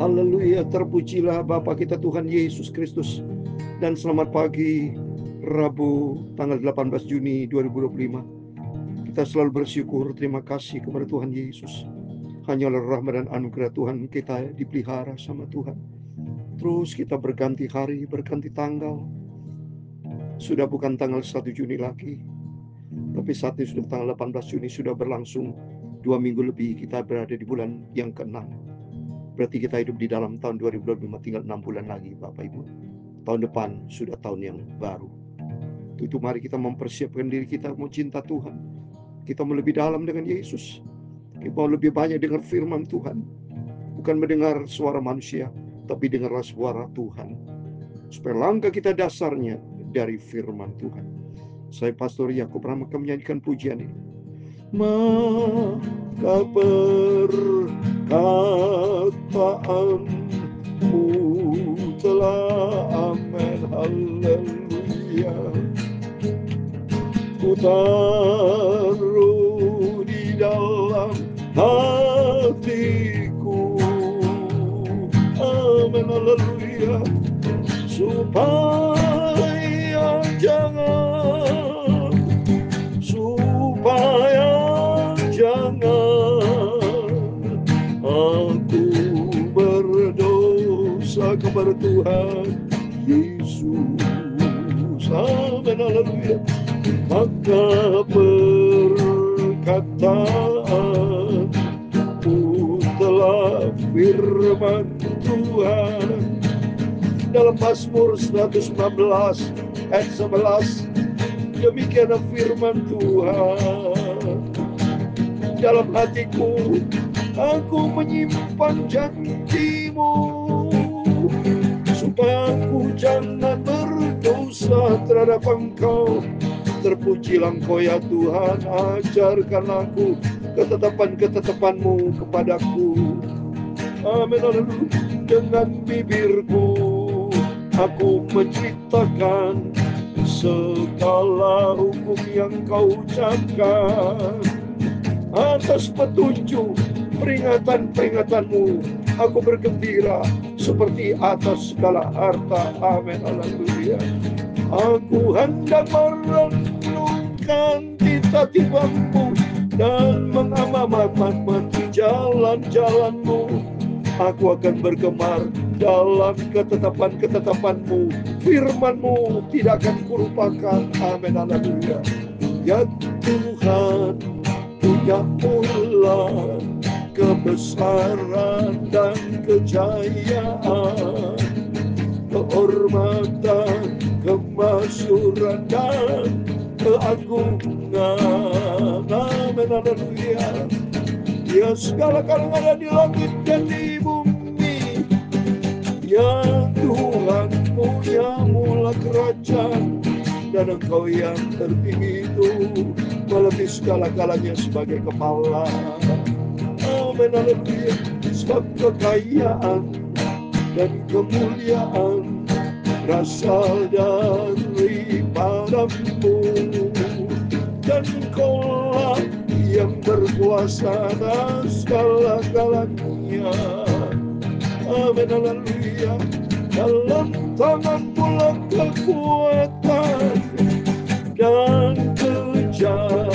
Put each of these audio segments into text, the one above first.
Haleluya, terpujilah Bapa kita Tuhan Yesus Kristus. Dan selamat pagi, Rabu tanggal 18 Juni 2025. Kita selalu bersyukur, terima kasih kepada Tuhan Yesus. Hanyalah rahmat dan anugerah Tuhan kita dipelihara sama Tuhan. Terus kita berganti hari, berganti tanggal. Sudah bukan tanggal 1 Juni lagi, tapi saat ini sudah tanggal 18 Juni, sudah berlangsung 2 minggu lebih kita berada di bulan yang ke-6. Berarti kita hidup di dalam tahun 2025, tinggal 6 bulan lagi Bapak Ibu. Tahun depan sudah tahun yang baru. Itu mari kita mempersiapkan diri kita, mau cinta Tuhan. Kita mau lebih dalam dengan Yesus. Kita mau lebih banyak dengar firman Tuhan. Bukan mendengar suara manusia, tapi dengarlah suara Tuhan. Supaya langkah kita dasarnya dari firman Tuhan. Saya Pastor Yakub Rahmat akan menyanyikan pujian ini. Maka perkataanmu telah amin, haleluya. Ku taruh di dalam hatiku, amin, haleluya. Supaya jangan aku berdosa kepada Tuhan Yesus, amin, haleluya. Maka perkataanmu telah firman Tuhan. Dalam Mazmur 115 ayat 11, demikian firman Tuhan. Dalam hatiku aku menyimpan janji-Mu, supaya aku jangan berdosa terhadap Engkau. Terpujilah Engkau ya Tuhan, ajarkan aku ketetapan-ketetapan-Mu kepadaku. Amin, haleluya. Dengan bibirku aku menceritakan segala hukum yang Kau ucapkan. Atas petunjuk peringatan-peringatan-Mu aku bergembira seperti atas segala harta. Amin, haleluya. Aku hendak merenungkan titah-titah-Mu dan mengamati jalan-jalan-Mu. Aku akan bergemar dalam ketetapan-ketetapan-Mu. Firman-Mu tidak akan kurupakan. Amin, haleluya. Ya Tuhan, punya mula kebesaran dan kejayaan, kehormatan, kemasyhuran dan keagungan. Amin, haleluya. Ya segala yang ada di langit dan di bumi, ya Tuhan punya mula kerajaan, dan Engkau yang tertinggi itu melebihi segala-galanya sebagai kepala. Amin, haleluya. Sebab kekayaan dan kemuliaan berasal daripada-Mu, dan Engkau yang berkuasa atas segala-galanya. Amin, haleluya. Dalam tangan-Mu lah kekuatan dan kejayaan.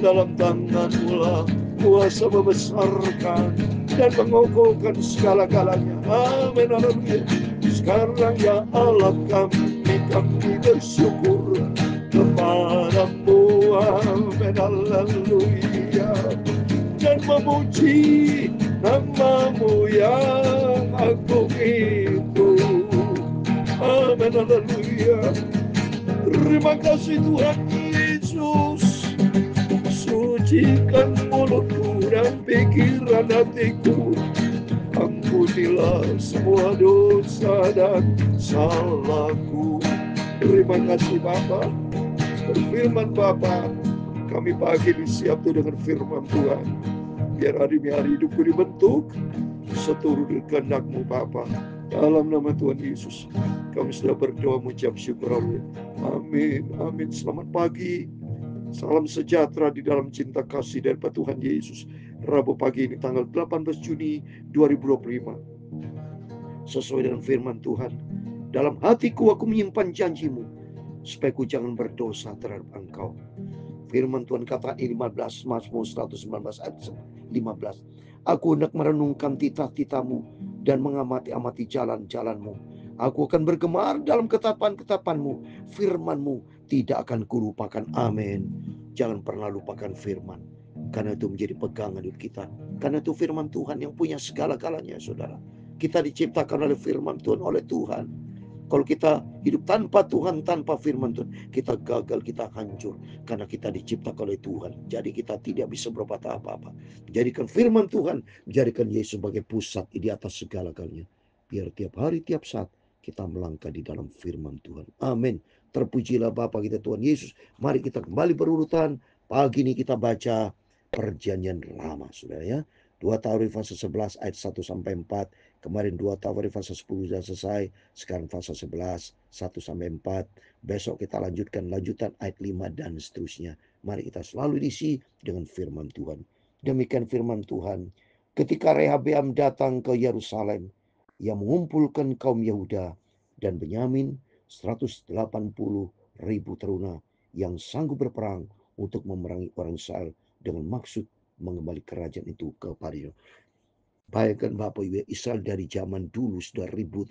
Dalam tangan-Mu lah kuasa membesarkan dan mengokohkan segala-galanya. Amin, haleluya. Sekarang ya Allah, kami bersyukur kepada-Mu. Amin, haleluya. Dan memuji nama-Mu yang agung itu. Amin, haleluya. Terima kasih Tuhan Yesus. Sucikan mulutku dan pikiran hatiku. Ampunilah semua dosa dan salahku. Terima kasih Bapa. Berfirman Bapa, kami pagi ini siap dengan firman Tuhan. Biar hari-hari hidupku dibentuk seturut kehendak-Mu Bapa. Dalam nama Tuhan Yesus kami sudah berdoa mengucap syukur. Amin, amin. Selamat pagi, salam sejahtera di dalam cinta kasih dari Tuhan Yesus. Rabu pagi ini tanggal 18 Juni 2025. Sesuai dengan firman Tuhan, dalam hatiku aku menyimpan janjimu, supaya ku jangan berdosa terhadap engkau. Firman Tuhan kata 15, Mazmur 119 ayat 15. Aku hendak merenungkan titah-titahmu dan mengamati-amati jalan-jalanmu. Aku akan bergemar dalam ketetapan-ketetapanmu. Firmanmu tidak akan kulupakan. Amin. Jangan pernah lupakan firman, karena itu menjadi pegangan hidup kita. Karena itu firman Tuhan yang punya segala-galanya, saudara. Kita diciptakan oleh firman Tuhan, oleh Tuhan. Kalau kita hidup tanpa Tuhan, tanpa firman Tuhan, kita gagal, kita hancur. Karena kita diciptakan oleh Tuhan. Jadi kita tidak bisa berbuat apa-apa. Jadikan firman Tuhan, jadikan Yesus sebagai pusat di atas segala-galanya. Biar tiap hari, tiap saat, kita melangkah di dalam firman Tuhan. Amin. Terpujilah Bapa kita Tuhan Yesus. Mari kita kembali berurutan. Pagi ini kita baca Perjanjian Lama, saudara ya. 2 Tawarikh pasal 11 ayat 1 sampai 4. Kemarin 2 Tawarikh pasal 10 sudah selesai. Sekarang pasal 11 1 sampai 4. Besok kita lanjutan ayat 5 dan seterusnya. Mari kita selalu diisi dengan firman Tuhan. Demikian firman Tuhan. Ketika Rehabeam datang ke Yerusalem, ia mengumpulkan kaum Yehuda dan Benyamin 180.000 teruna yang sanggup berperang untuk memerangi orang Israel dengan maksud mengembali kerajaan itu kepada. Bayangkan Bapak Ibu, Israel dari zaman dulu sudah ribuan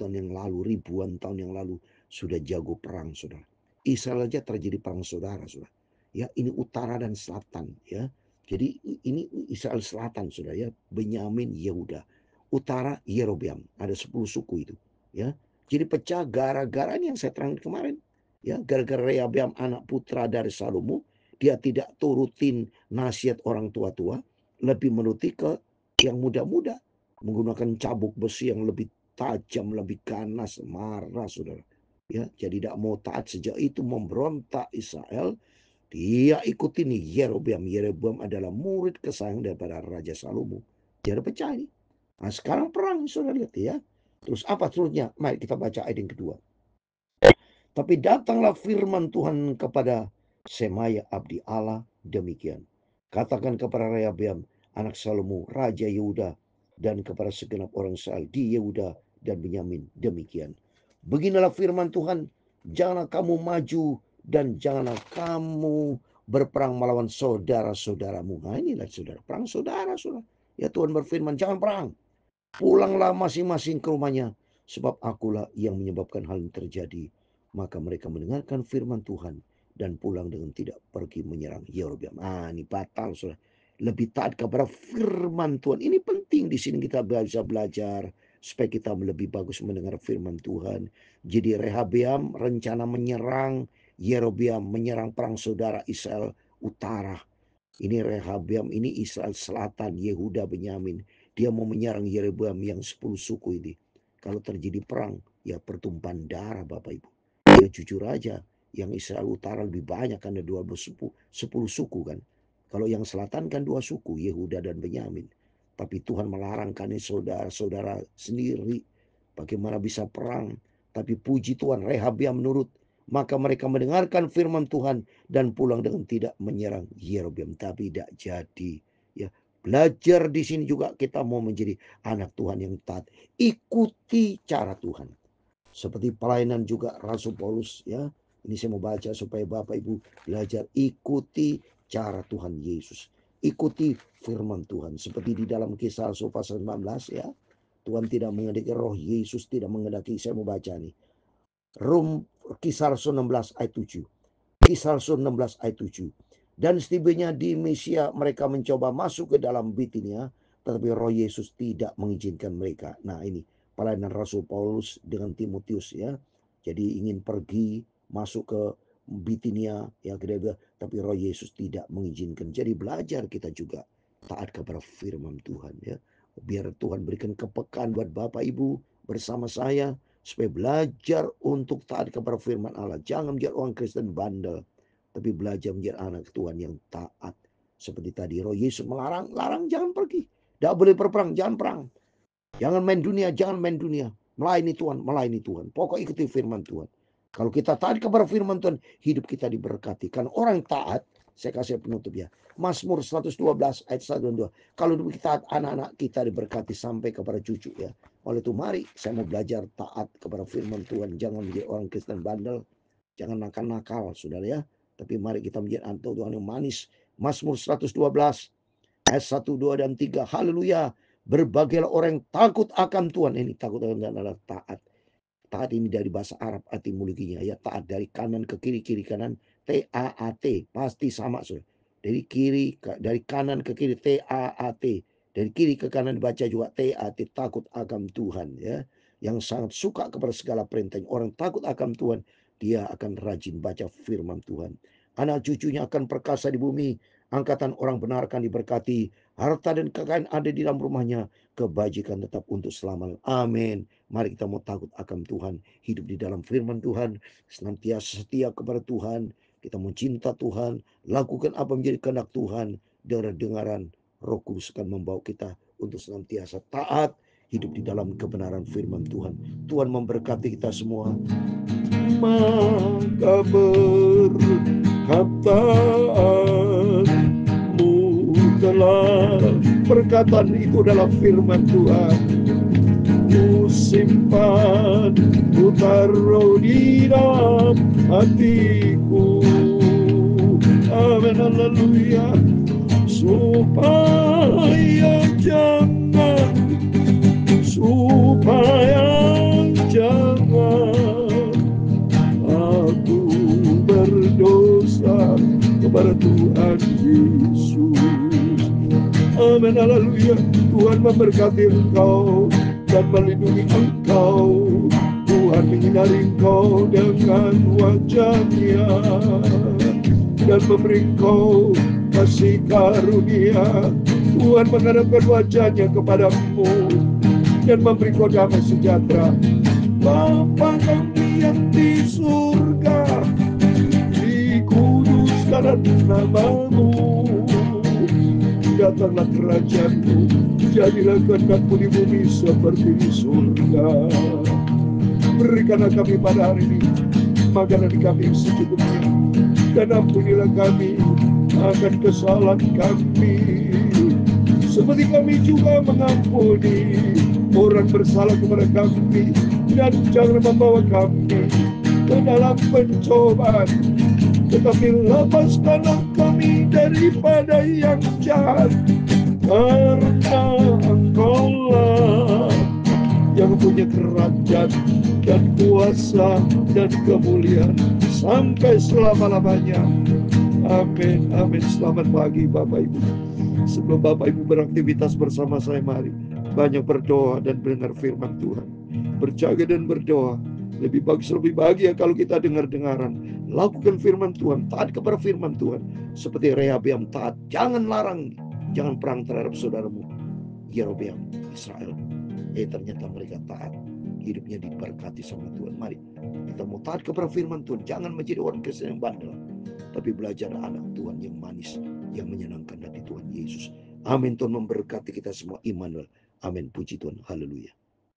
tahun yang lalu sudah jago perang, saudara. Israel aja terjadi perang saudara, saudara. Ya, ini utara dan selatan, ya. Jadi ini Israel selatan, saudara ya. Benyamin, Yehuda. Utara Yerobeam, ada 10 suku itu, ya. Jadi pecah gara-gara ini yang saya terangkan kemarin, ya. Gara-gara Rehabeam anak putra dari Salomo, dia tidak turutin nasihat orang tua-tua, lebih menuruti ke yang muda-muda, menggunakan cabuk besi yang lebih tajam, lebih ganas, marah, saudara. Ya, jadi tidak mau taat. Sejak itu memberontak Israel. Dia ikuti nih Yerobeam. Yerobeam adalah murid kesayang daripada Raja Salomo. Dia ada pecah ini. Nah, sekarang perang, saudara lihat ya. Terus apa seterusnya? Mari kita baca ayat yang kedua. Tapi datanglah firman Tuhan kepada Semaya abdi Allah demikian. Katakan kepada Rehabeam anak Salomo, Raja Yehuda, dan kepada segenap orang Israel di Yehuda dan Benyamin demikian. Beginilah firman Tuhan, janganlah kamu maju dan janganlah kamu berperang melawan saudara-saudaramu. Nah inilah saudara, perang saudara. Ya Tuhan berfirman, jangan perang. Pulanglah masing-masing ke rumahnya, sebab akulah yang menyebabkan hal ini terjadi. Maka mereka mendengarkan firman Tuhan dan pulang dengan tidak pergi menyerang Yerobeam. Ini batal, saudara. Lebih taat kepada firman Tuhan. Ini penting di sini kita bisa belajar supaya kita lebih bagus mendengar firman Tuhan. Jadi Rehabeam rencana menyerang Yerobeam, menyerang perang saudara Israel utara. Ini Rehabeam, ini Israel selatan, Yehuda, Benyamin. Dia mau menyerang Yerobeam yang 10 suku ini. Kalau terjadi perang, ya pertumpahan darah Bapak Ibu. Ya jujur aja, yang Israel utara lebih banyak kan ada 10 suku kan. Kalau yang selatan kan 2 suku, Yehuda dan Benyamin. Tapi Tuhan melarangkan ini saudara-saudara sendiri. Bagaimana bisa perang? Tapi puji Tuhan, Rehabeam menurut. Maka mereka mendengarkan firman Tuhan dan pulang dengan tidak menyerang Yerobeam. Tapi tidak jadi. Ya, belajar di sini juga kita mau menjadi anak Tuhan yang taat. Ikuti cara Tuhan. Seperti pelayanan juga Rasul Paulus, ya. Ini saya mau baca supaya Bapak Ibu belajar ikuti cara Tuhan Yesus. Ikuti firman Tuhan. Seperti di dalam Kisah Rasul pasal 19 ya. Tuhan tidak mengendaki, roh Yesus tidak mengendaki. Saya mau baca nih. Kisah Rasul 16 ayat 7. Kisah Rasul 16 ayat 7. Dan setibanya di Mesia mereka mencoba masuk ke dalam Bitinia, tetapi roh Yesus tidak mengizinkan mereka. Nah ini pelayanan Rasul Paulus dengan Timotius ya. Jadi ingin pergi masuk ke Bitinia ya, tapi roh Yesus tidak mengizinkan. Jadi belajar kita juga taat kepada firman Tuhan ya. Biar Tuhan berikan kepekaan buat Bapak Ibu bersama saya supaya belajar untuk taat kepada firman Allah. Jangan menjadi orang Kristen bandel, tapi belajar menjadi anak Tuhan yang taat. Seperti tadi roh Yesus larang jangan pergi. Tidak boleh berperang, jangan perang. Jangan main dunia, jangan main dunia. Melayani Tuhan. Pokok ikuti firman Tuhan. Kalau kita taat kepada firman Tuhan, hidup kita diberkati. Karena orang taat Saya kasih penutup ya. Mazmur 112 ayat 1 dan 2. Kalau kita anak-anak kita diberkati sampai kepada cucu ya. Oleh itu mari saya mau belajar taat kepada firman Tuhan. Jangan menjadi orang Kristen bandel. Jangan nakal-nakal saudara ya. Tapi mari kita menjadi anak Tuhan yang manis. Mazmur 112 ayat 1, 2, dan 3. Haleluya. Berbagailah orang yang takut akan Tuhan. Ini takut akan Tuhan adalah taat. Taat ini dari bahasa Arab etimologinya ya. Taat dari kanan ke kiri, kiri kanan. T-A-A-T. Pasti sama saudara. Dari kanan ke kiri T-A-A-T. Dari kiri ke kanan dibaca juga T-A-T. Takut akan Tuhan ya. Yang sangat suka kepada segala perintahnya. Orang takut akan Tuhan, dia akan rajin baca firman Tuhan. Anak cucunya akan perkasa di bumi. Angkatan orang benar akan diberkati. Harta dan kekayaan ada di dalam rumahnya. Kebajikan tetap untuk selamanya. Amin. Mari kita mau takut akan Tuhan. Hidup di dalam firman Tuhan. Senantiasa setia kepada Tuhan. Kita mau cinta Tuhan. Lakukan apa menjadi kehendak Tuhan. Dengar-dengaran Roh Kudus akan membawa kita untuk senantiasa taat. Hidup di dalam kebenaran firman Tuhan. Tuhan memberkati kita semua. Maka perkataanmu telah, perkataan itu adalah firman Tuhan. Ku simpan, ku taruh di dalam hatiku. Amin, haleluya. Supaya jangan aku berdosa kepada Tuhan Yesus. Amin, haleluya. Tuhan memberkati engkau dan melindungi engkau. Tuhan menyinari engkau dengan wajah-Nya dan memberi engkau kasih karunia. Tuhan menghadapkan wajah-Nya kepadamu dan memberi kau damai sejahtera. Bapa kami yang di surga, dikuduskanlah nama-Mu. Datanglah kerajaan-Mu, jadilah kehendak-Mu di bumi seperti di surga. Berikanlah kami pada hari ini makanan kami yang secukupnya, dan ampunilah kami akan kesalahan kami, seperti kami juga mengampuni orang bersalah kepada kami. Dan jangan membawa kami ke dalam pencobaan, tetapi lepaskanlah kami daripada yang jahat. Karena Engkau-lah yang punya kerajaan dan kuasa dan kemuliaan sampai selama-lamanya. Amin, amin. Selamat pagi Bapak Ibu. Sebelum Bapak Ibu beraktivitas bersama saya, mari banyak berdoa dan mendengar firman Tuhan. Berjaga dan berdoa. Lebih bagus, lebih bahagia kalau kita dengar-dengaran. Lakukan firman Tuhan, taat kepada firman Tuhan. Seperti Rehabeam taat, jangan larang, jangan perang terhadap saudaramu Yerobeam, Israel. Ternyata mereka taat, hidupnya diberkati sama Tuhan. Mari kita mau taat kepada firman Tuhan. Jangan menjadi orang Kristen yang bandel, tapi belajar anak Tuhan yang manis, yang menyenangkan hati Tuhan Yesus. Amin. Tuhan memberkati kita semua. Immanuel. Amin. Puji Tuhan. Haleluya.